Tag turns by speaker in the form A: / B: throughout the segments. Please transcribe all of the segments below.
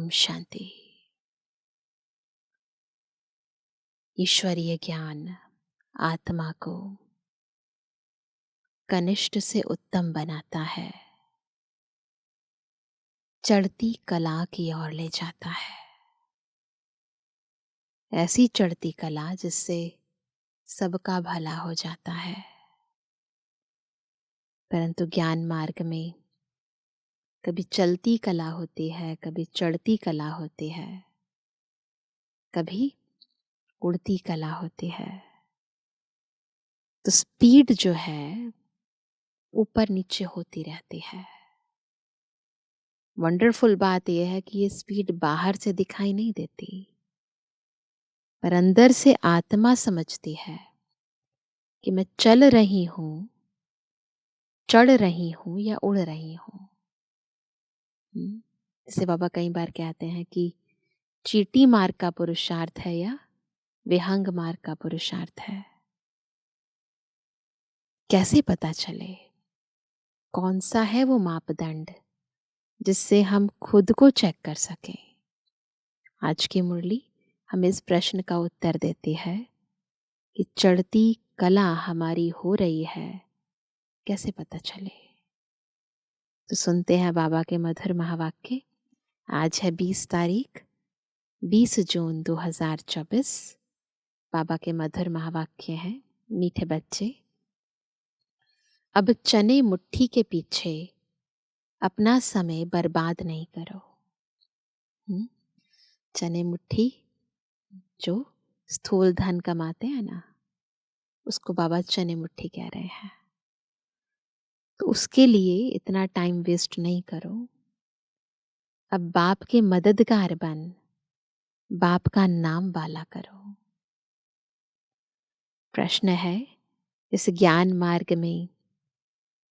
A: ओम शांति। ईश्वरीय ज्ञान आत्मा को कनिष्ठ से उत्तम बनाता है, चढ़ती कला की ओर ले जाता है। ऐसी चढ़ती कला जिससे सबका भला हो जाता है। परंतु ज्ञान मार्ग में कभी चलती कला होती है, कभी चढ़ती कला होती है, कभी उड़ती कला होती है। तो स्पीड जो है ऊपर नीचे होती रहती है। वंडरफुल बात यह है कि ये स्पीड बाहर से दिखाई नहीं देती, पर अंदर से आत्मा समझती है कि मैं चल रही हूं, चढ़ रही हूं या उड़ रही हूं। जैसे बाबा कई बार कहते हैं कि चींटी मार्ग का पुरुषार्थ है या विहंग मार्ग का पुरुषार्थ है। कैसे पता चले कौन सा है वो मापदंड जिससे हम खुद को चेक कर सकें। आज की मुरली हमें इस प्रश्न का उत्तर देती है कि चढ़ती कला हमारी हो रही है, कैसे पता चले। तो सुनते हैं बाबा के मधुर महावाक्य। आज है 20 जून 2024। बाबा के मधुर महावाक्य हैं। मीठे बच्चे, अब चने मुट्ठी के पीछे अपना समय बर्बाद नहीं करो। चने मुट्ठी जो स्थूल धन कमाते हैं ना, उसको बाबा चने मुट्ठी कह रहे हैं। तो उसके लिए इतना टाइम वेस्ट नहीं करो। अब बाप के मददगार बन, बाप का नाम वाला करो। प्रश्न है, इस ज्ञान मार्ग में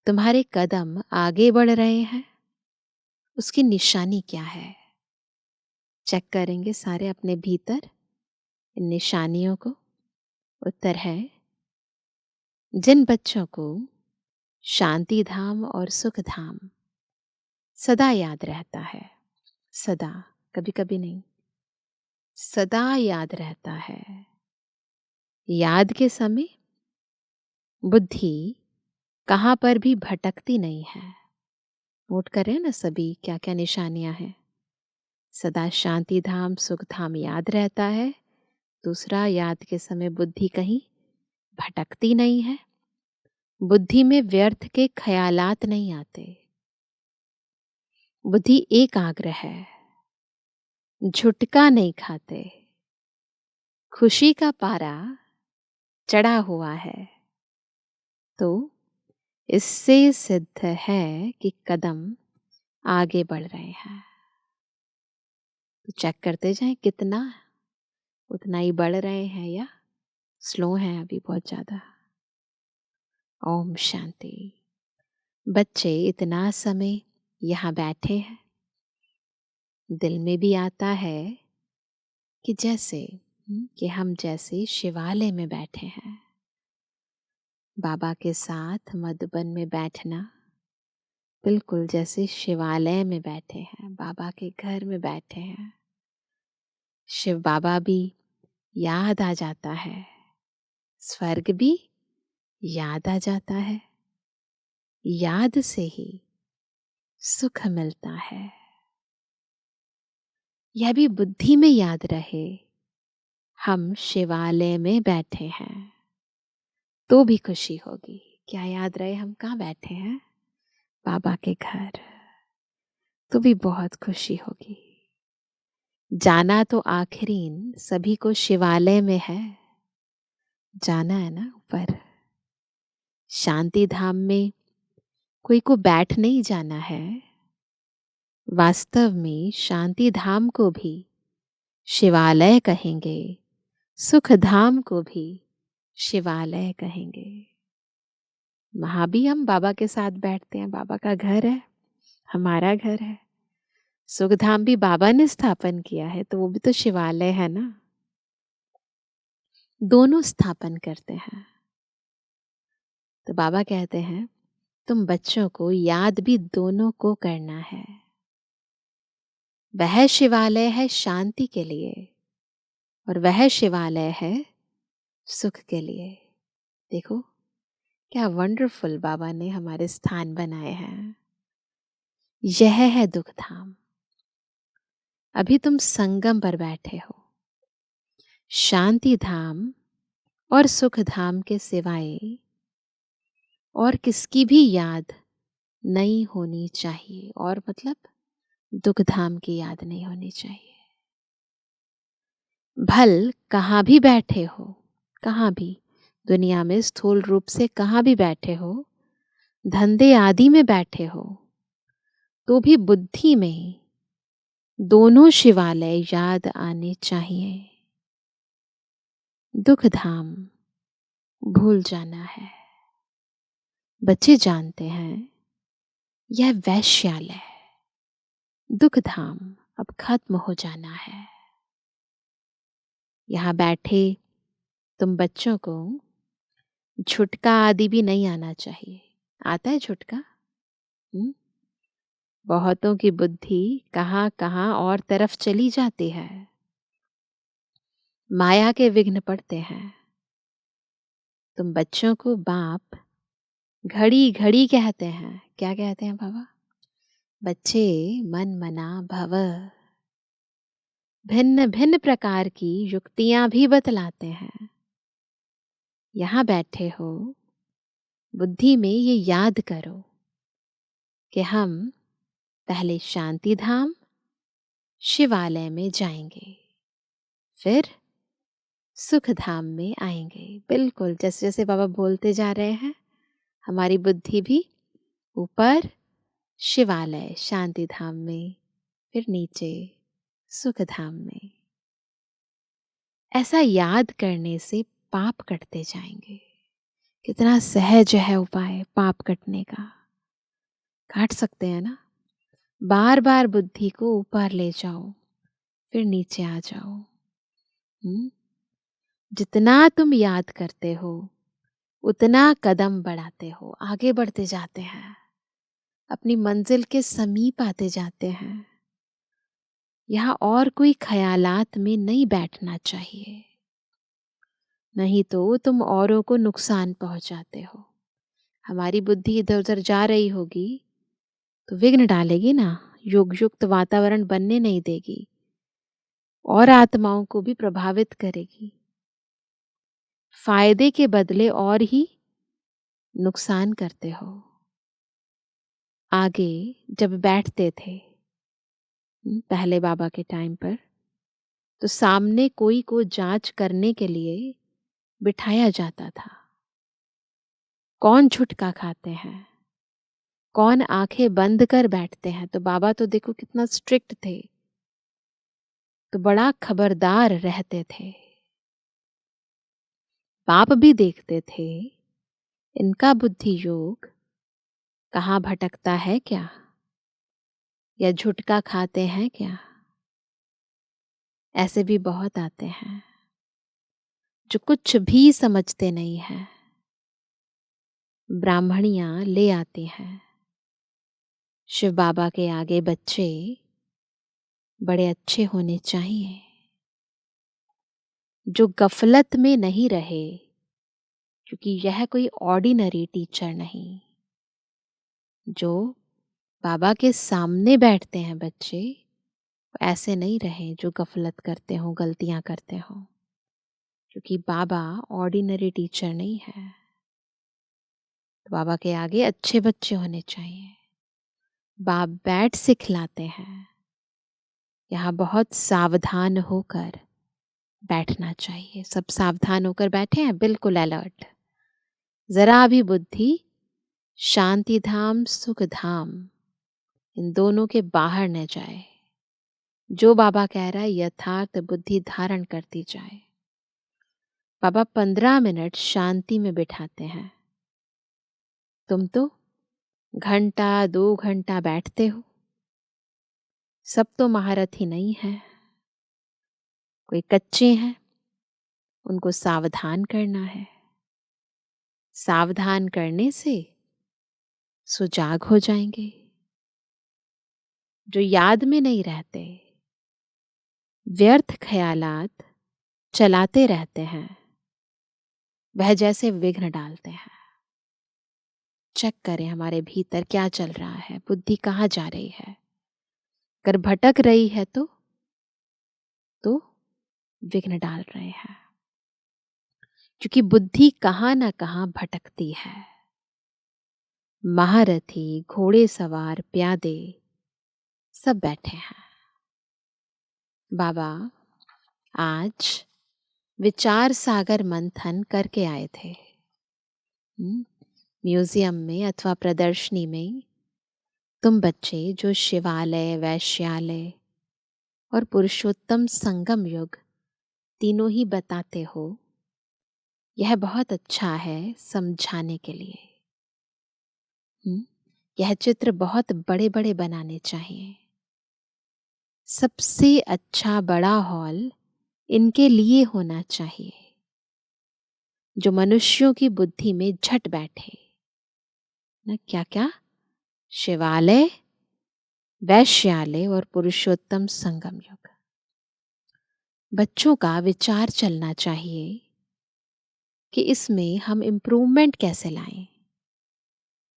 A: तुम्हारे कदम आगे बढ़ रहे हैं, उसकी निशानी क्या है? चेक करेंगे सारे अपने भीतर इन निशानियों को। उत्तर है, जिन बच्चों को शांति धाम और सुख धाम सदा याद रहता है, सदा, कभी कभी नहीं, सदा याद रहता है। याद के समय बुद्धि कहाँ पर भी भटकती नहीं है। नोट करें ना सभी क्या क्या निशानियां हैं। सदा शांति धाम सुख धाम याद रहता है। दूसरा, याद के समय बुद्धि कहीं भटकती नहीं है। बुद्धि में व्यर्थ के ख्यालात नहीं आते। बुद्धि एकाग्र है, झुटका नहीं खाते, खुशी का पारा चढ़ा हुआ है। तो इससे सिद्ध है कि कदम आगे बढ़ रहे हैं। तो चेक करते जाएं कितना, उतना ही बढ़ रहे हैं या स्लो हैं अभी बहुत ज्यादा। ओम शांति। बच्चे इतना समय यहाँ बैठे हैं, दिल में भी आता है कि जैसे कि हम जैसे शिवालय में बैठे हैं। बाबा के साथ मधुबन में बैठना बिल्कुल जैसे शिवालय में बैठे हैं, बाबा के घर में बैठे हैं। शिव बाबा भी याद आ जाता है, स्वर्ग भी याद आ जाता है। याद से ही सुख मिलता है। यह भी बुद्धि में याद रहे, हम शिवालय में बैठे हैं तो भी खुशी होगी। क्या याद रहे हम कहाँ बैठे हैं? बाबा के घर, तो भी बहुत खुशी होगी। जाना तो आखिरीन सभी को शिवालय में है, जाना है ना ऊपर शांति धाम में। कोई को बैठ नहीं जाना है। वास्तव में शांति धाम को भी शिवालय कहेंगे, सुख धाम को भी शिवालय कहेंगे। वहां भी हम बाबा के साथ बैठते हैं, बाबा का घर है, हमारा घर है। सुख धाम भी बाबा ने स्थापन किया है, तो वो भी तो शिवालय है ना। दोनों स्थापन करते हैं। तो बाबा कहते हैं तुम बच्चों को याद भी दोनों को करना है। वह शिवालय है शांति के लिए और वह शिवालय है सुख के लिए। देखो क्या वंडरफुल बाबा ने हमारे स्थान बनाए हैं। यह है दुख धाम। अभी तुम संगम पर बैठे हो। शांति धाम और सुख धाम के सिवाय और किसकी भी याद नहीं होनी चाहिए, और मतलब दुख धाम की याद नहीं होनी चाहिए। भल कहाँ भी बैठे हो, कहाँ भी दुनिया में स्थूल रूप से कहाँ भी बैठे हो, धंधे आदि में बैठे हो, तो भी बुद्धि में दोनों शिवालय याद आने चाहिए। दुख धाम भूल जाना है। बच्चे जानते हैं यह वैश्यालय, दुख धाम अब खत्म हो जाना है। यहाँ बैठे तुम बच्चों को झुटका आदि भी नहीं आना चाहिए। आता है झुटका? बहुतों की बुद्धि कहाँ कहाँ और तरफ चली जाती है। माया के विघ्न पड़ते हैं। तुम बच्चों को बाप घड़ी घड़ी कहते हैं। क्या कहते हैं बाबा? बच्चे मन मना भव। भिन्न भिन्न प्रकार की युक्तियां भी बतलाते हैं। यहाँ बैठे हो, बुद्धि में ये याद करो कि हम पहले शांति धाम शिवालय में जाएंगे, फिर सुख धाम में आएंगे। बिल्कुल जैसे जैसे बाबा बोलते जा रहे हैं, हमारी बुद्धि भी ऊपर शिवालय शांति धाम में, फिर नीचे सुख धाम में। ऐसा याद करने से पाप कटते जाएंगे। कितना सहज है उपाय पाप कटने का। काट सकते हैं ना। बार बार बुद्धि को ऊपर ले जाओ, फिर नीचे आ जाओ। जितना तुम याद करते हो उतना कदम बढ़ाते हो, आगे बढ़ते जाते हैं, अपनी मंजिल के समीप आते जाते हैं। यहाँ और कोई ख्यालात में नहीं बैठना चाहिए, नहीं तो तुम औरों को नुकसान पहुंचाते हो। हमारी बुद्धि इधर उधर जा रही होगी तो विघ्न डालेगी ना, योग युक्त वातावरण बनने नहीं देगी और आत्माओं को भी प्रभावित करेगी। फायदे के बदले और ही नुकसान करते हो। आगे जब बैठते थे पहले बाबा के टाइम पर, तो सामने कोई को जांच करने के लिए बिठाया जाता था। कौन झुटका खाते हैं, कौन आंखें बंद कर बैठते हैं। तो बाबा तो देखो कितना स्ट्रिक्ट थे, तो बड़ा खबरदार रहते थे। बाप भी देखते थे इनका बुद्धि योग कहाँ भटकता है क्या, या झुटका खाते हैं क्या। ऐसे भी बहुत आते हैं जो कुछ भी समझते नहीं हैं। ब्राह्मणियां ले आती हैं शिव बाबा के आगे, बच्चे बड़े अच्छे होने चाहिए, जो गफलत में नहीं रहे, क्योंकि यह कोई ऑर्डिनरी टीचर नहीं। जो बाबा के सामने बैठते हैं बच्चे, ऐसे नहीं रहे जो गफलत करते हो, गलतियां करते हो, क्योंकि बाबा ऑर्डिनरी टीचर नहीं है। तो बाबा के आगे अच्छे बच्चे होने चाहिए। बाप बैठ सिखलाते हैं, यहाँ बहुत सावधान होकर बैठना चाहिए। सब सावधान होकर बैठे हैं, बिल्कुल अलर्ट। जरा भी बुद्धि शांति धाम सुख धाम इन दोनों के बाहर न जाए। जो बाबा कह रहा है यथार्थ बुद्धि धारण करती जाए। बाबा 15 मिनट शांति में बिठाते हैं, तुम तो घंटा 2 घंटा बैठते हो। सब तो महारथी नहीं है, कोई कच्चे हैं, उनको सावधान करना है। सावधान करने से सुजाग हो जाएंगे। जो याद में नहीं रहते, व्यर्थ ख्यालात चलाते रहते हैं, वह जैसे विघ्न डालते हैं। चेक करें हमारे भीतर क्या चल रहा है, बुद्धि कहाँ जा रही है। अगर भटक रही है तो विघ्न डाल रहे हैं, क्योंकि बुद्धि कहाँ ना कहाँ भटकती है। महारथी, घोड़े सवार, प्यादे सब बैठे हैं। बाबा आज विचार सागर मंथन करके आए थे। म्यूजियम में अथवा प्रदर्शनी में तुम बच्चे जो शिवालय, वैश्यालय और पुरुषोत्तम संगम युग तीनों ही बताते हो, यह बहुत अच्छा है समझाने के लिए। यह चित्र बहुत बड़े बड़े बनाने चाहिए। सबसे अच्छा बड़ा हॉल इनके लिए होना चाहिए, जो मनुष्यों की बुद्धि में झट बैठे। ना क्या क्या? शिवालय, वैश्यालय और पुरुषोत्तम संगम युग। बच्चों का विचार चलना चाहिए कि इसमें हम इम्प्रूवमेंट कैसे लाएं।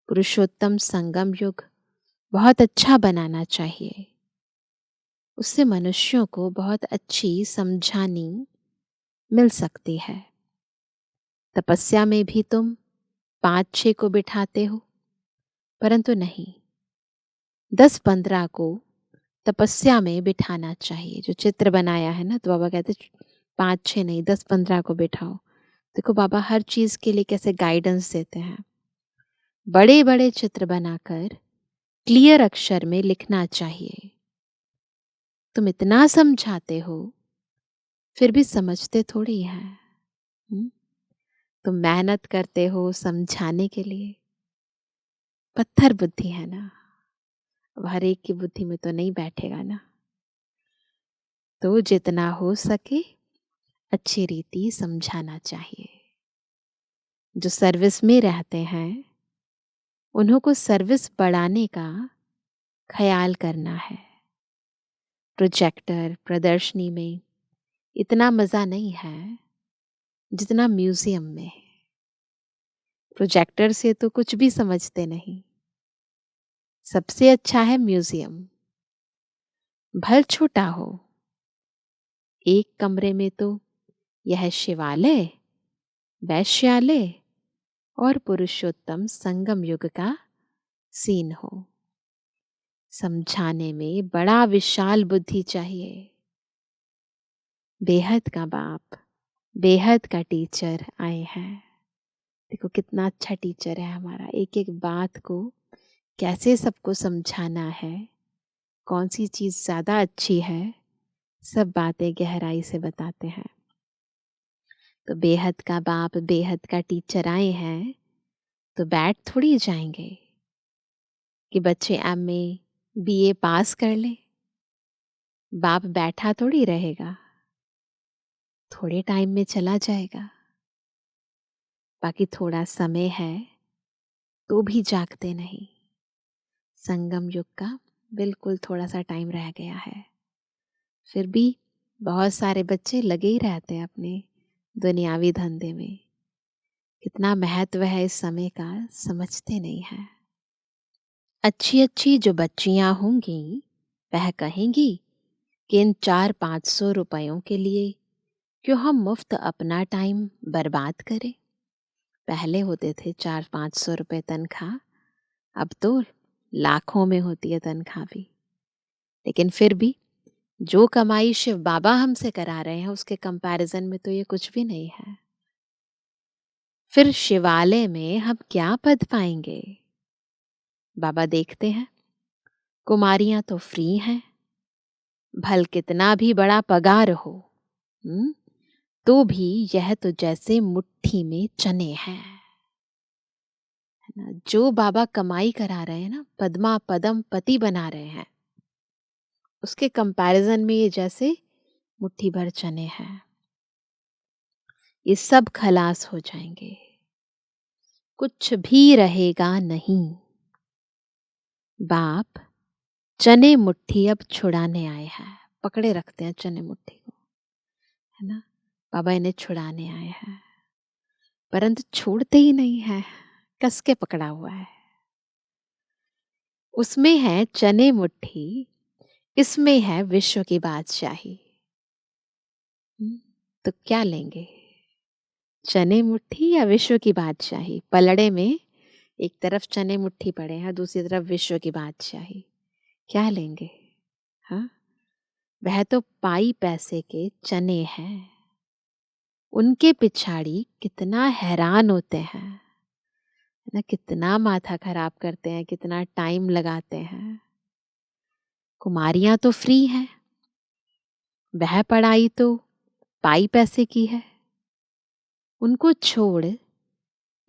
A: पुरुषोत्तम संगम युग बहुत अच्छा बनाना चाहिए, उससे मनुष्यों को बहुत अच्छी समझानी मिल सकती है। तपस्या में भी तुम 5-6 को बिठाते हो, परंतु नहीं, 10-15 को तपस्या में बिठाना चाहिए। जो चित्र बनाया है ना, तो बाबा कहते 5-6 नहीं, 10-15 को बिठाओ। देखो बाबा हर चीज के लिए कैसे गाइडेंस देते हैं। बड़े बड़े चित्र बनाकर क्लियर अक्षर में लिखना चाहिए। तुम इतना समझाते हो, फिर भी समझते थोड़ी है। तुम मेहनत करते हो समझाने के लिए, पत्थर बुद्धि है ना, अब हर एक की बुद्धि में तो नहीं बैठेगा ना। तो जितना हो सके अच्छी रीति समझाना चाहिए। जो सर्विस में रहते हैं उन्हों को सर्विस बढ़ाने का ख्याल करना है। प्रोजेक्टर प्रदर्शनी में इतना मज़ा नहीं है जितना म्यूजियम में। प्रोजेक्टर से तो कुछ भी समझते नहीं। सबसे अच्छा है म्यूजियम, भल छोटा हो। एक कमरे में तो यह शिवालय, वैश्यालय और पुरुषोत्तम संगम युग का सीन हो। समझाने में बड़ा विशाल बुद्धि चाहिए। बेहद का बाप, बेहद का टीचर आए हैं। देखो कितना अच्छा टीचर है हमारा। एक एक बात को कैसे सबको समझाना है, कौन सी चीज़ ज़्यादा अच्छी है, सब बातें गहराई से बताते हैं। तो बेहद का बाप, बेहद का टीचर आए हैं, तो बैठ थोड़ी जाएंगे कि बच्चे एमए बीए पास कर ले। बाप बैठा थोड़ी रहेगा, थोड़े टाइम में चला जाएगा। बाकी थोड़ा समय है तो भी जागते नहीं। संगम युग का बिल्कुल थोड़ा सा टाइम रह गया है, फिर भी बहुत सारे बच्चे लगे ही रहते हैं अपने दुनियावी धंधे में। कितना महत्व है इस समय का समझते नहीं है। अच्छी अच्छी जो बच्चियां होंगी वह कहेंगी कि इन 400-500 रुपयों के लिए क्यों हम मुफ्त अपना टाइम बर्बाद करें। पहले होते थे 400-500 रुपये तनख्वाह, अब तो लाखों में होती है तनख्वाह भी। लेकिन फिर भी जो कमाई शिव बाबा हमसे करा रहे हैं उसके कंपैरिजन में तो ये कुछ भी नहीं है। फिर शिवालय में हम क्या पद पाएंगे? बाबा देखते हैं कुमारियां तो फ्री हैं, भल कितना भी बड़ा पगार हो, तो भी यह तो जैसे मुट्ठी में चने हैं, है ना। जो बाबा कमाई करा रहे हैं ना, पद्मा पदम पति बना रहे हैं, उसके कंपैरिजन में ये जैसे मुट्ठी भर चने हैं। ये सब खलास हो जाएंगे, कुछ भी रहेगा नहीं। बाप चने मुट्ठी अब छुड़ाने आए हैं। पकड़े रखते हैं चने मुट्ठी को, है ना। बाबा इन्हें छुड़ाने आए हैं, परंतु छोड़ते ही नहीं है, कस के पकड़ा हुआ है। उसमें है चने मुट्ठी, इसमें है विश्व की बादशाही। तो क्या लेंगे, चने मुट्ठी या विश्व की बादशाही? पलड़े में एक तरफ चने मुट्ठी पड़े हैं, दूसरी तरफ विश्व की बादशाही। क्या लेंगे? हाँ, वह तो पाई पैसे के चने हैं, उनके पिछाड़ी कितना हैरान होते हैं, है ना। कितना माथा खराब करते हैं, कितना टाइम लगाते हैं। कुमारियां तो फ्री हैं, वह पढ़ाई तो पाई पैसे की है। उनको छोड़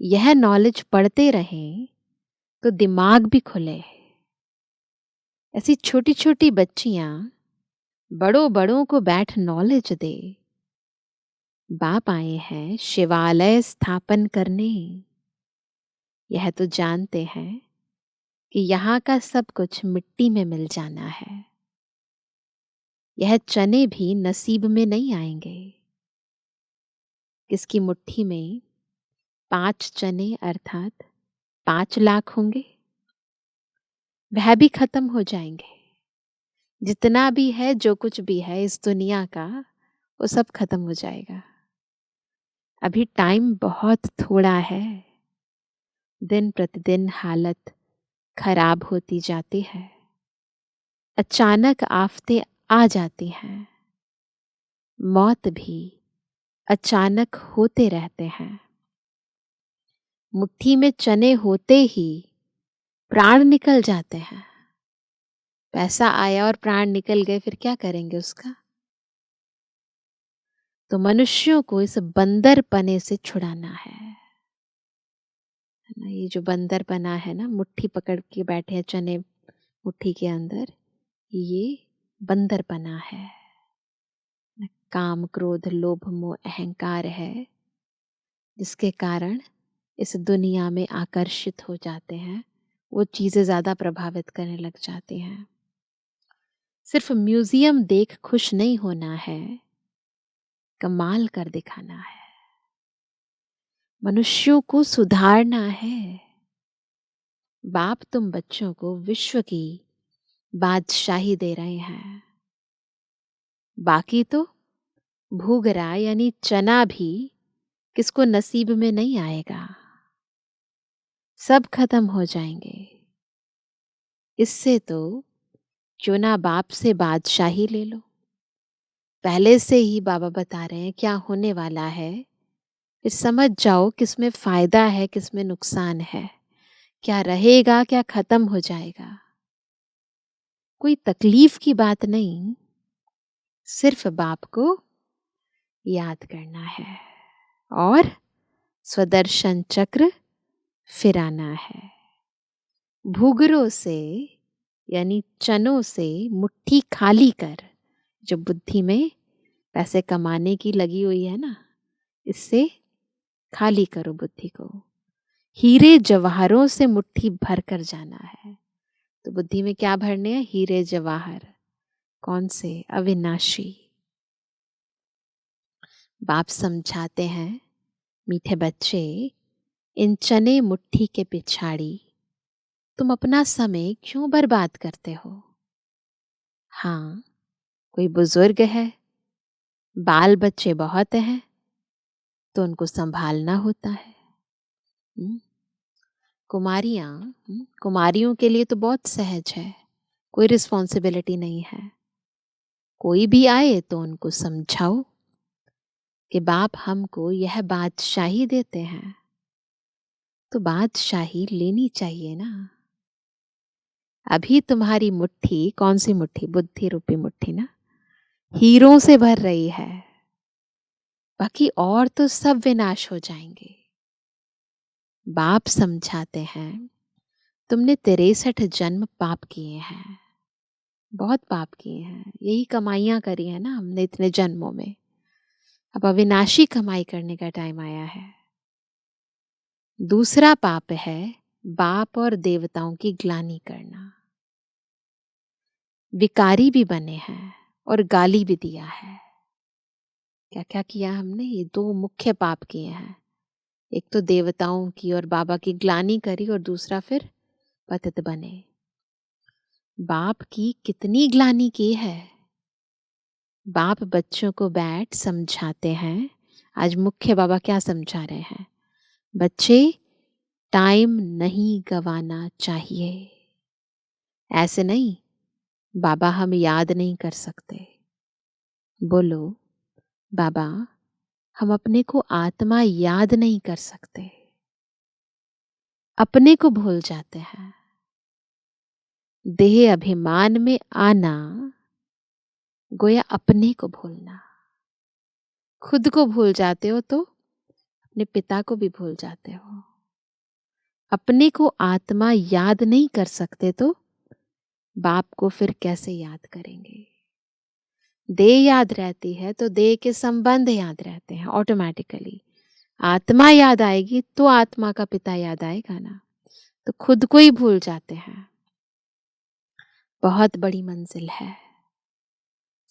A: यह नॉलेज पढ़ते रहें तो दिमाग भी खुले। ऐसी छोटी छोटी बच्चियां बड़ों बड़ों को बैठ नॉलेज दे। बाप आए हैं शिवालय स्थापन करने। यह तो जानते हैं कि यहाँ का सब कुछ मिट्टी में मिल जाना है। यह चने भी नसीब में नहीं आएंगे। किसकी मुट्ठी में 5 चने अर्थात 5 लाख होंगे, वह भी खत्म हो जाएंगे। जितना भी है, जो कुछ भी है इस दुनिया का, वो सब खत्म हो जाएगा। अभी टाइम बहुत थोड़ा है। दिन प्रतिदिन हालत खराब होती जाती है। अचानक आफतें आ जाती हैं। मौत भी अचानक होते रहते हैं। मुट्ठी में चने होते ही प्राण निकल जाते हैं। पैसा आया और प्राण निकल गए, फिर क्या करेंगे उसका? तो मनुष्यों को इस बंदरपने से छुड़ाना है ना। ये जो बंदरपना है ना, मुट्ठी पकड़ के बैठे हैं चने मुट्ठी के अंदर, ये बंदरपना है। काम क्रोध लोभ मोह अहंकार है, जिसके कारण इस दुनिया में आकर्षित हो जाते हैं। वो चीजें ज्यादा प्रभावित करने लग जाती हैं। सिर्फ म्यूजियम देख खुश नहीं होना है, कमाल कर दिखाना है। मनुष्यों को सुधारना है। बाप तुम बच्चों को विश्व की बादशाही दे रहे हैं। बाकी तो भूगरा यानी चना भी किसको नसीब में नहीं आएगा, सब खत्म हो जाएंगे। इससे तो क्यों ना बाप से बादशाही ले लो। पहले से ही बाबा बता रहे हैं क्या होने वाला है, फिर समझ जाओ किसमें फायदा है किसमें नुकसान है, क्या रहेगा क्या खत्म हो जाएगा। कोई तकलीफ की बात नहीं, सिर्फ बाप को याद करना है और स्वदर्शन चक्र फिराना है। भूगरों से यानी चनों से मुट्ठी खाली कर, जो बुद्धि में पैसे कमाने की लगी हुई है ना, इससे खाली करो बुद्धि को। हीरे जवाहरों से मुट्ठी भर कर जाना है। तो बुद्धि में क्या भरने हैं? हीरे जवाहर। कौन से? अविनाशी। बाप समझाते हैं, मीठे बच्चे, इन चने मुट्ठी के पिछाड़ी तुम अपना समय क्यों बर्बाद करते हो? हाँ, कोई बुजुर्ग है, बाल बच्चे बहुत हैं, तो उनको संभालना होता है। कुमारियों के लिए तो बहुत सहज है, कोई रिस्पॉन्सिबिलिटी नहीं है। कोई भी आए तो उनको समझाओ कि बाप हमको यह बादशाही देते हैं, तो बादशाही लेनी चाहिए ना। अभी तुम्हारी मुट्ठी, कौन सी मुट्ठी? बुद्धि रूपी मुट्ठी ना, हीरों से भर रही है, बाकी और तो सब विनाश हो जाएंगे। बाप समझाते हैं, तुमने 63 जन्म पाप किए हैं, बहुत पाप किए हैं, यही कमाइयां करी है ना हमने इतने जन्मों में। अब अविनाशी कमाई करने का टाइम आया है। दूसरा पाप है बाप और देवताओं की ग्लानि करना। विकारी भी बने हैं और गाली भी दिया है। क्या क्या किया हमने? ये दो मुख्य पाप किए हैं। एक तो देवताओं की और बाबा की ग्लानि करी, और दूसरा फिर पतित बने। बाप की कितनी ग्लानि की है। बाप बच्चों को बैठ समझाते हैं। आज मुख्य बाबा क्या समझा रहे हैं? बच्चे, टाइम नहीं गवाना चाहिए। ऐसे नहीं, बाबा हम याद नहीं कर सकते। बोलो, बाबा हम अपने को आत्मा याद नहीं कर सकते, अपने को भूल जाते हैं। देह अभिमान में आना गोया अपने को भूलना। खुद को भूल जाते हो तो अपने पिता को भी भूल जाते हो। अपने को आत्मा याद नहीं कर सकते तो बाप को फिर कैसे याद करेंगे? देह याद रहती है तो देह के संबंध याद रहते हैं ऑटोमेटिकली। आत्मा याद आएगी तो आत्मा का पिता याद आएगा ना। तो खुद को ही भूल जाते हैं। बहुत बड़ी मंजिल है,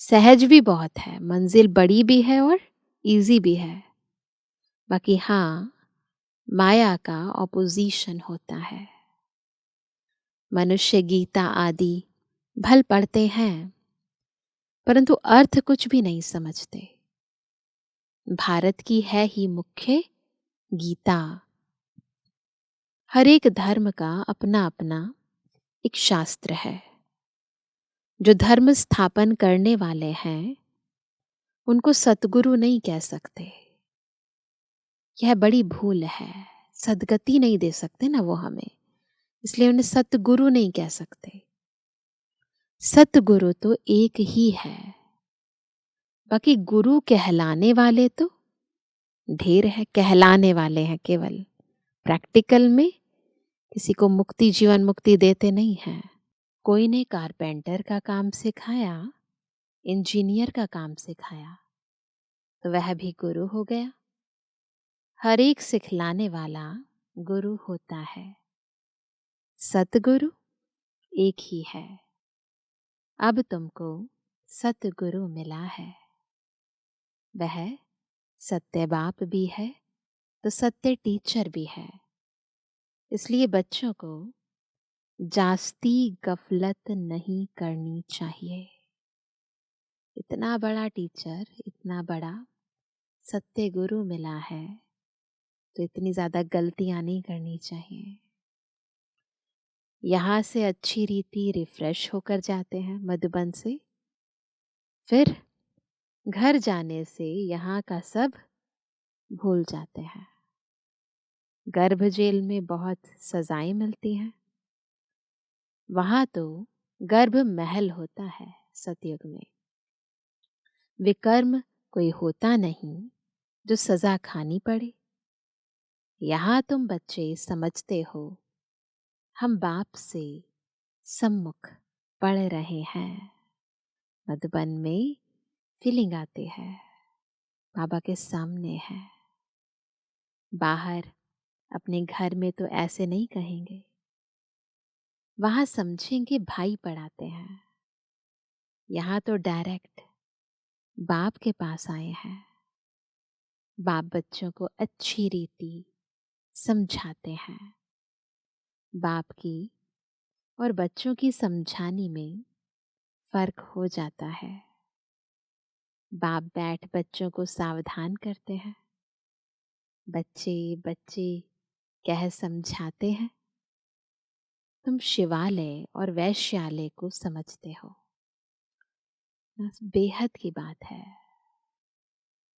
A: सहज भी बहुत है। मंजिल बड़ी भी है और इजी भी है। बाकी हाँ, माया का ऑपोजिशन होता है। मनुष्य गीता आदि भल पढ़ते हैं, परंतु अर्थ कुछ भी नहीं समझते। भारत की है ही मुख्य गीता। हर एक धर्म का अपना अपना एक शास्त्र है। जो धर्म स्थापन करने वाले हैं उनको सतगुरु नहीं कह सकते। यह बड़ी भूल है। सदगति नहीं दे सकते ना वो हमें, इसलिए उन्हें सतगुरु नहीं कह सकते। सतगुरु तो एक ही है। बाकी गुरु कहलाने वाले तो ढेर है। कहलाने वाले हैं केवल, प्रैक्टिकल में किसी को मुक्ति, जीवन मुक्ति देते नहीं हैं। कोई ने कारपेंटर का काम सिखाया, इंजीनियर का काम सिखाया, तो वह भी गुरु हो गया। हर एक सिखलाने वाला गुरु होता है। सतगुरु एक ही है। अब तुमको सतगुरु मिला है। वह सत्य बाप भी है तो सत्य टीचर भी है। इसलिए बच्चों को जास्ती गफलत नहीं करनी चाहिए। इतना बड़ा टीचर, इतना बड़ा सत्य गुरु मिला है तो इतनी ज्यादा गलतियां नहीं करनी चाहिए। यहाँ से अच्छी रीति रिफ्रेश होकर जाते हैं मधुबन से, फिर घर जाने से यहाँ का सब भूल जाते हैं। गर्भ जेल में बहुत सजाएं मिलती हैं, वहां तो गर्भ महल होता है। सतयुग में विकर्म कोई होता नहीं जो सजा खानी पड़े। यहाँ तुम बच्चे समझते हो हम बाप से सम्मुख पढ़ रहे हैं। मधुबन में फीलिंग आती है बाबा के सामने है। बाहर अपने घर में तो ऐसे नहीं कहेंगे, वहां समझेंगे भाई पढ़ाते हैं। यहाँ तो डायरेक्ट बाप के पास आए हैं। बाप बच्चों को अच्छी रीति समझाते हैं। बाप की और बच्चों की समझाने में फर्क हो जाता है। बाप बैठ बच्चों को सावधान करते हैं। बच्चे बच्चे कह समझाते हैं। तुम शिवालय और वैश्यालय को समझते हो। बेहद की बात है।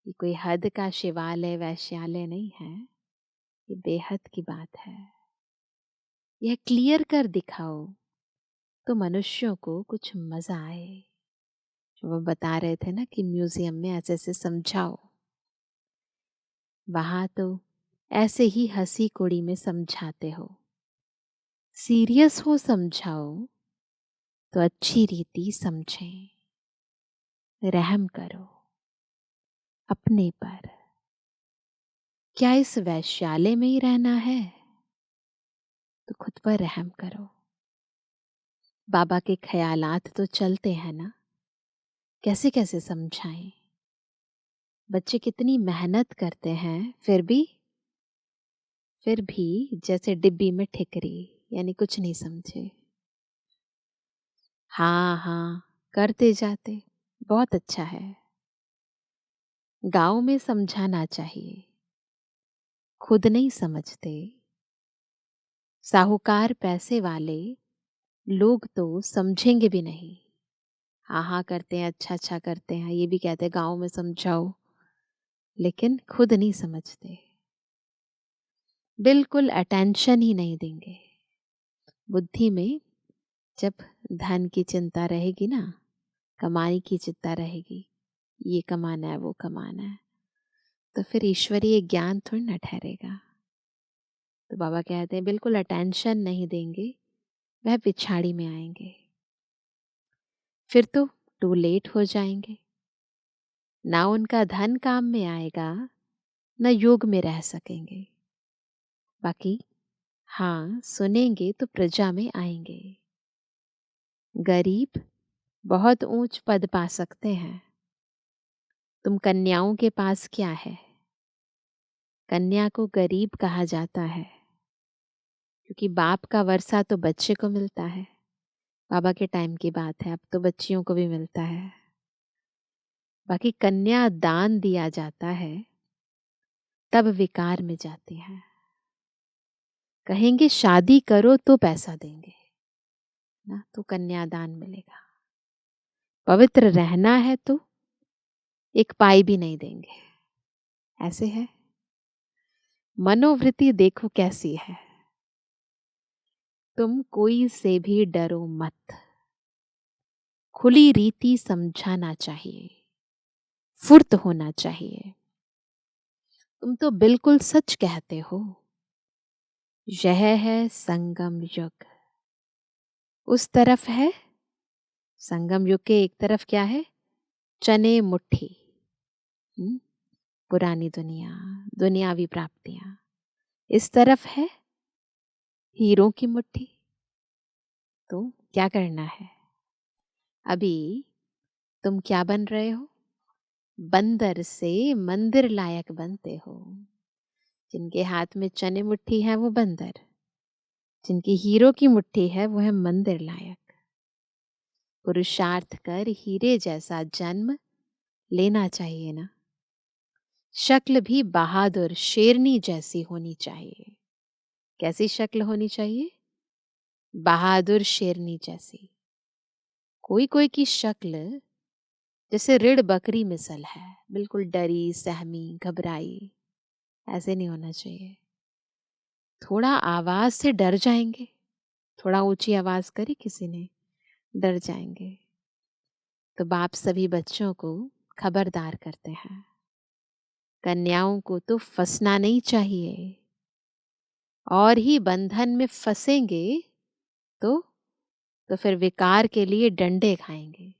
A: ये कोई हद का शिवालय वैश्यालय नहीं है, ये बेहद की बात है। यह क्लियर कर दिखाओ तो मनुष्यों को कुछ मजा आए। जो वो बता रहे थे ना कि म्यूजियम में ऐसे ऐसे समझाओ, वहां तो ऐसे ही हंसी कुड़ी में समझाते हो। सीरियस हो समझाओ तो अच्छी रीति समझें। रहम करो अपने पर। क्या इस वैश्यालय में ही रहना है तो खुद पर रहम करो। बाबा के ख्यालात तो चलते हैं ना, कैसे कैसे समझाएं। बच्चे कितनी मेहनत करते हैं, फिर भी जैसे डिब्बी में ठिकरी, यानी कुछ नहीं समझे। हाँ हाँ करते जाते, बहुत अच्छा है। गांव में समझाना चाहिए, खुद नहीं समझते। साहूकार पैसे वाले लोग तो समझेंगे भी नहीं। हाँ हाँ करते हैं, अच्छा अच्छा करते हैं, ये भी कहते हैं गांव में समझाओ, लेकिन खुद नहीं समझते। बिल्कुल अटेंशन ही नहीं देंगे। बुद्धि में जब धन की चिंता रहेगी ना, कमाई की चिंता रहेगी, ये कमाना है वो कमाना है, तो फिर ईश्वरीय ज्ञान थोड़ी ना ठहरेगा। तो बाबा कहते हैं बिल्कुल अटेंशन नहीं देंगे, वह पिछाड़ी में आएंगे, फिर तो टू लेट हो जाएंगे। ना उनका धन काम में आएगा, न योग में रह सकेंगे। बाकी हाँ सुनेंगे तो प्रजा में आएंगे। गरीब बहुत ऊंच पद पा सकते हैं। तुम कन्याओं के पास क्या है? कन्या को गरीब कहा जाता है, क्योंकि बाप का वर्षा तो बच्चे को मिलता है। बाबा के टाइम की बात है, अब तो बच्चियों को भी मिलता है। बाकी कन्या दान दिया जाता है, तब विकार में जाती है। कहेंगे शादी करो तो पैसा देंगे ना, तो कन्यादान मिलेगा। पवित्र रहना है तो एक पाई भी नहीं देंगे। ऐसे है मनोवृत्ति, देखो कैसी है। तुम कोई से भी डरो मत, खुली रीति समझाना चाहिए, फुर्त होना चाहिए। तुम तो बिल्कुल सच कहते हो। यह है संगम युग। उस तरफ है संगम युग के एक तरफ क्या है? चने मुट्ठी, पुरानी दुनिया, दुनियावी प्राप्तियां। इस तरफ है हीरों की मुट्ठी। तो क्या करना है? अभी तुम क्या बन रहे हो? बंदर से मंदिर लायक बनते हो। जिनके हाथ में चने मुट्ठी है वो बंदर, जिनकी हीरो की मुट्ठी है वो है मंदिर लायक। पुरुषार्थ कर हीरे जैसा जन्म लेना चाहिए ना। शक्ल भी बहादुर शेरनी जैसी होनी चाहिए। कैसी शक्ल होनी चाहिए? बहादुर शेरनी जैसी। कोई कोई की शक्ल जैसे ऋण बकरी मिसल है, बिल्कुल डरी सहमी घबराई। ऐसे नहीं होना चाहिए। थोड़ा आवाज से डर जाएंगे, थोड़ा ऊंची आवाज करी किसी ने, डर जाएंगे। तो बाप सभी बच्चों को खबरदार करते हैं, कन्याओं को तो फंसना नहीं चाहिए। और ही बंधन में फंसेंगे तो फिर विकार के लिए डंडे खाएंगे।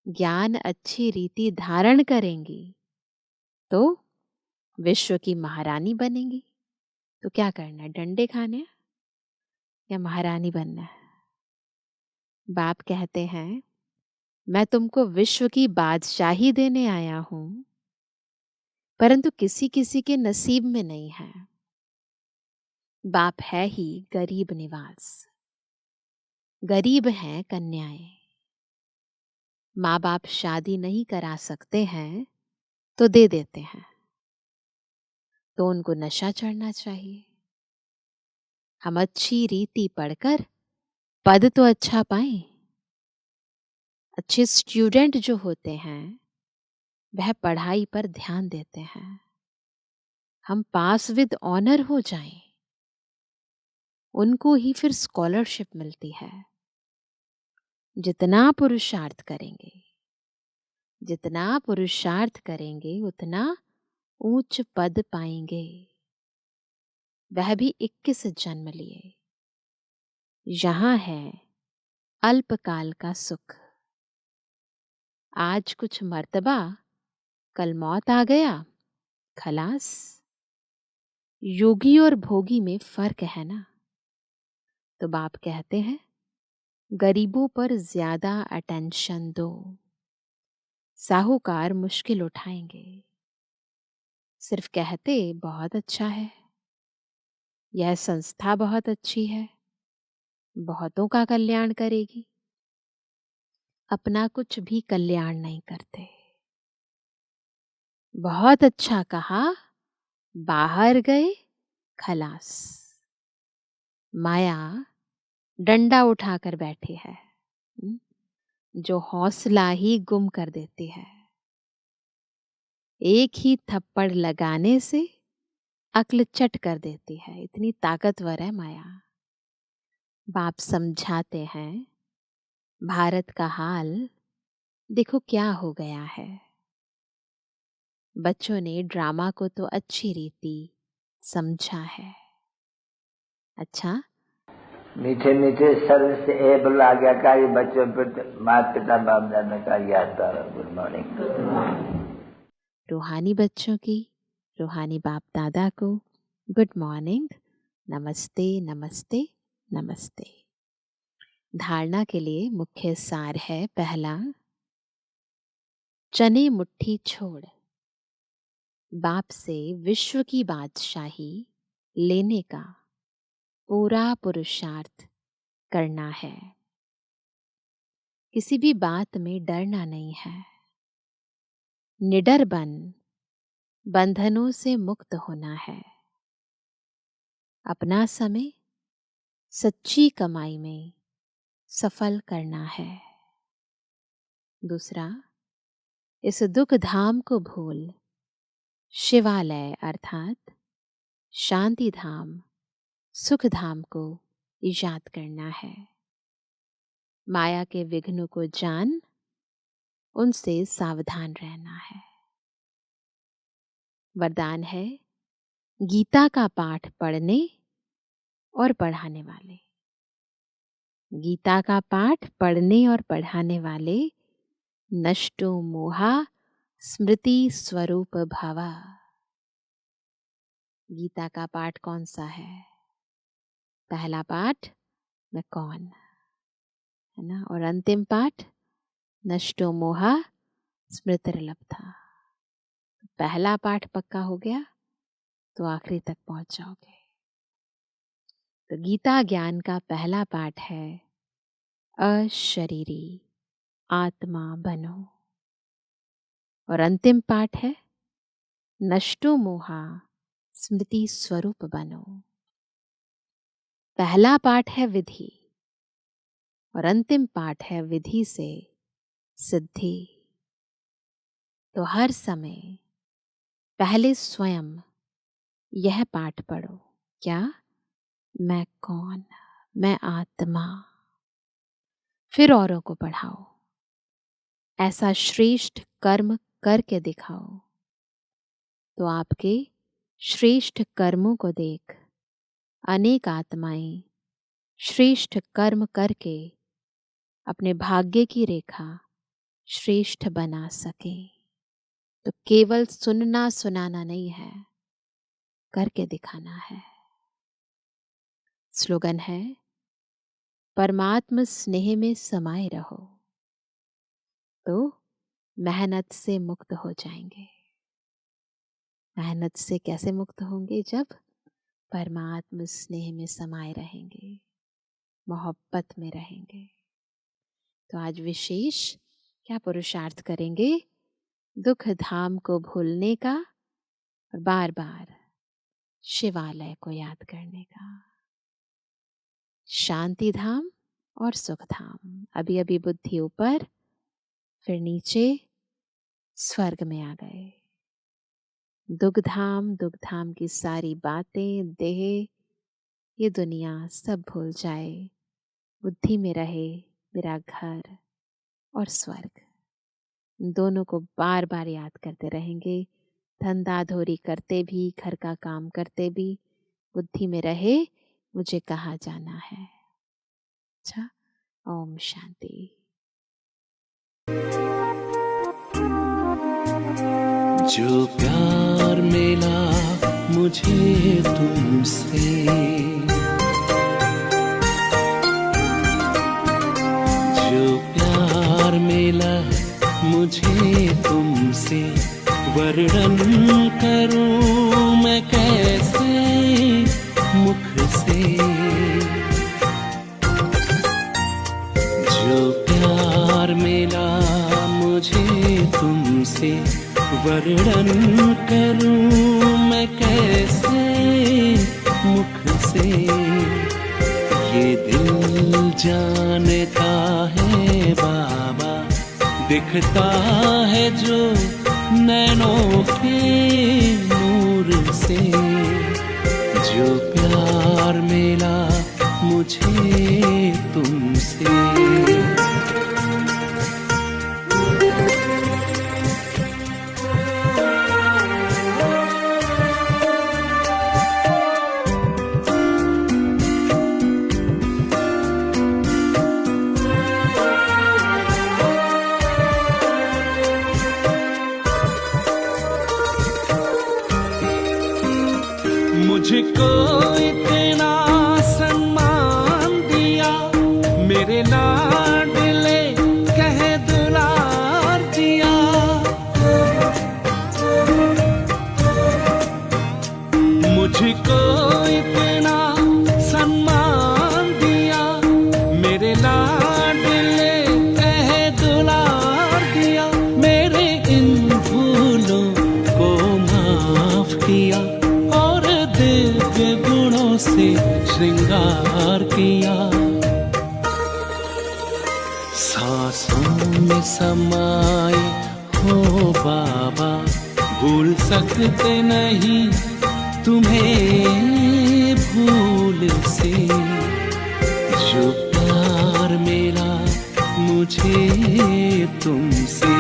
A: ज्ञान अच्छी रीति धारण करेंगी तो विश्व की महारानी बनेंगी। तो क्या करना है? डंडे खाने हैं या महारानी बनना है? बाप कहते हैं मैं तुमको विश्व की बादशाही देने आया हूं, परंतु किसी किसी के नसीब में नहीं है। बाप है ही गरीब निवास। गरीब हैं कन्याएं, माँ बाप शादी नहीं करा सकते हैं तो दे देते हैं, तो उनको नशा चढ़ना चाहिए। हम अच्छी रीति पढ़कर पद तो अच्छा पाएं। अच्छे स्टूडेंट जो होते हैं वह पढ़ाई पर ध्यान देते हैं। हम पास विद ऑनर हो जाएं, उनको ही फिर स्कॉलरशिप मिलती है। जितना पुरुषार्थ करेंगे, जितना पुरुषार्थ करेंगे उतना ऊंच पद पाएंगे। वह भी 21 जन्म लिए। यहां है अल्पकाल का सुख। आज कुछ मर्तबा, कल मौत आ गया, खलास। योगी और भोगी में फर्क है ना। तो बाप कहते हैं गरीबों पर ज्यादा अटेंशन दो। साहूकार मुश्किल उठाएंगे। सिर्फ कहते बहुत अच्छा है, यह संस्था बहुत अच्छी है, बहुतों का कल्याण करेगी, अपना कुछ भी कल्याण नहीं करते। बहुत अच्छा कहा, बाहर गए खलास। माया डंडा उठाकर बैठी है, जो हौसला ही गुम कर देती है। एक ही थप्पड़ लगाने से अक्ल चट कर देती है, इतनी ताकतवर है माया। बाप समझाते हैं, भारत का हाल देखो क्या हो गया है। बच्चों ने ड्रामा को तो अच्छी रीति समझा है। अच्छा,
B: मीठे मीठे सर्व से एबल आज्ञाकारी बच्चों पर माता पिता बाप दादा का याद था। Good morning.
A: रूहानी बच्चों की, रूहानी बाप दादा को गुड मॉर्निंग, नमस्ते नमस्ते नमस्ते। धारणा के लिए मुख्य सार है, पहला, चने मुट्ठी छोड़ बाप से विश्व की बादशाही लेने का पूरा पुरुषार्थ करना है। किसी भी बात में डरना नहीं है। निडर बन बंधनों से मुक्त होना है। अपना समय सच्ची कमाई में सफल करना है। दूसरा, इस दुख धाम को भूल शिवालय अर्थात शांति धाम, सुख धाम को याद करना है। माया के विघ्नों को जान उनसे सावधान रहना है। वरदान है, गीता का पाठ पढ़ने और पढ़ाने वाले। गीता का पाठ पढ़ने और पढ़ाने वाले नष्टो मोहा स्मृति स्वरूप भावा। गीता का पाठ कौन सा है? पहला पाठ मैं कौन, है ना, और अंतिम पाठ नष्टो मोहा स्मृतिर्लब्धा। पहला पाठ पक्का हो गया तो आखिरी तक पहुंच जाओगे। तो गीता ज्ञान का पहला पाठ है, अशरीरी आत्मा बनो, और अंतिम पाठ है, नष्टो मोहा स्मृति स्वरूप बनो। पहला पाठ है विधि और अंतिम पाठ है विधि से सिद्धि। तो हर समय पहले स्वयं यह पाठ पढ़ो, क्या? मैं कौन, मैं आत्मा। फिर औरों को पढ़ाओ, ऐसा श्रेष्ठ कर्म करके दिखाओ। तो आपके श्रेष्ठ कर्मों को देख अनेक आत्माएं श्रेष्ठ कर्म करके अपने भाग्य की रेखा श्रेष्ठ बना सके। तो केवल सुनना सुनाना नहीं है, करके दिखाना है। स्लोगन है, परमात्म स्नेह में समाये रहो तो मेहनत से मुक्त हो जाएंगे। मेहनत से कैसे मुक्त होंगे? जब परमात्म स्नेह में समाये रहेंगे, मोहब्बत में रहेंगे। तो आज विशेष क्या पुरुषार्थ करेंगे? दुख धाम को भूलने का और बार बार शिवालय को याद करने का। शांति धाम और सुख धाम। अभी अभी बुद्धि ऊपर, फिर नीचे स्वर्ग में आ गए। दुख धाम की सारी बातें, देह, ये दुनिया सब भूल जाए, बुद्धि में रहे मेरा घर और स्वर्ग। दोनों को बार बार याद करते रहेंगे। धंधा धोरी करते भी, घर का काम करते भी, बुद्धि में रहे मुझे कहाँ जाना है। अच्छा, ओम शांति।
C: जो प्यार मिला मुझे तुमसे, मुझे तुमसे वर्णन करूं मैं कैसे मुख से। जो प्यार मिला मुझे तुमसे वर्णन करूं मैं कैसे मुख से। ये दिल जानता है बाबा, दिखता है जो नैनों के नूर से। जो प्यार मिला मुझे तुमसे। मुझको इतना सम्मान दिया, मेरे लाडले कह दुलार दिया। मुझको इतना सम्मान दिया, मेरे लाडले कह दुलार दिया। मेरे इन भूलों को माफ किया और दिव्य गुणों से श्रृंगार किया। सांसों में समाए हो बाबा, भूल सकते नहीं तुम्हें भूल से। जो प्यार मिला मुझे तुमसे।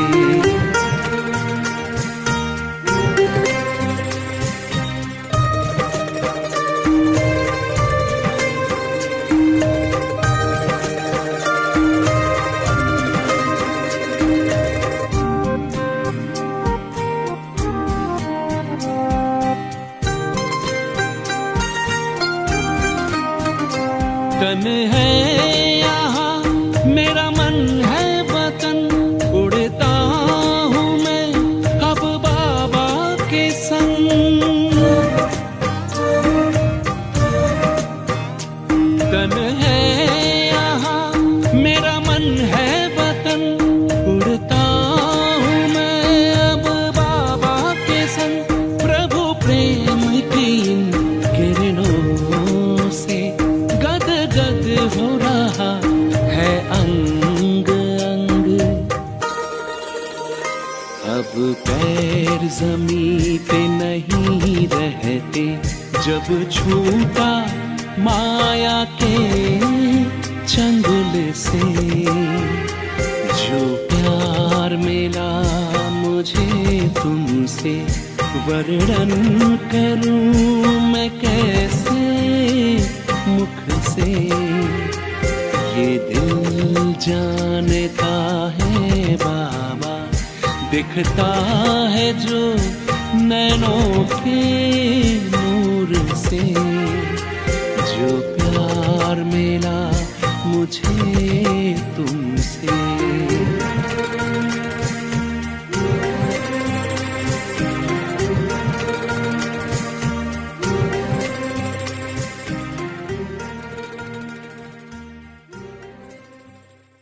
C: तन है यहाँ मेरा मन है वतन, उड़ता हूँ मैं अब बाबा के संग। तन है यहाँ मेरा मन है वतन, उड़ता हूँ मैं अब बाबा के संग। प्रभु प्रेम की इन किरणों से गद हो रहा है अंग अंग। अब पैर जमीन पे नहीं रहते, जब छूटा माया के चंगुल से। जो प्यार मिला मुझे तुमसे वर्णन करूं मैं कैसे मुख से। ये दिल जानता है बाबा, दिखता है जो नैनों के नूर से। जो प्यार मिला मुझे तुमसे।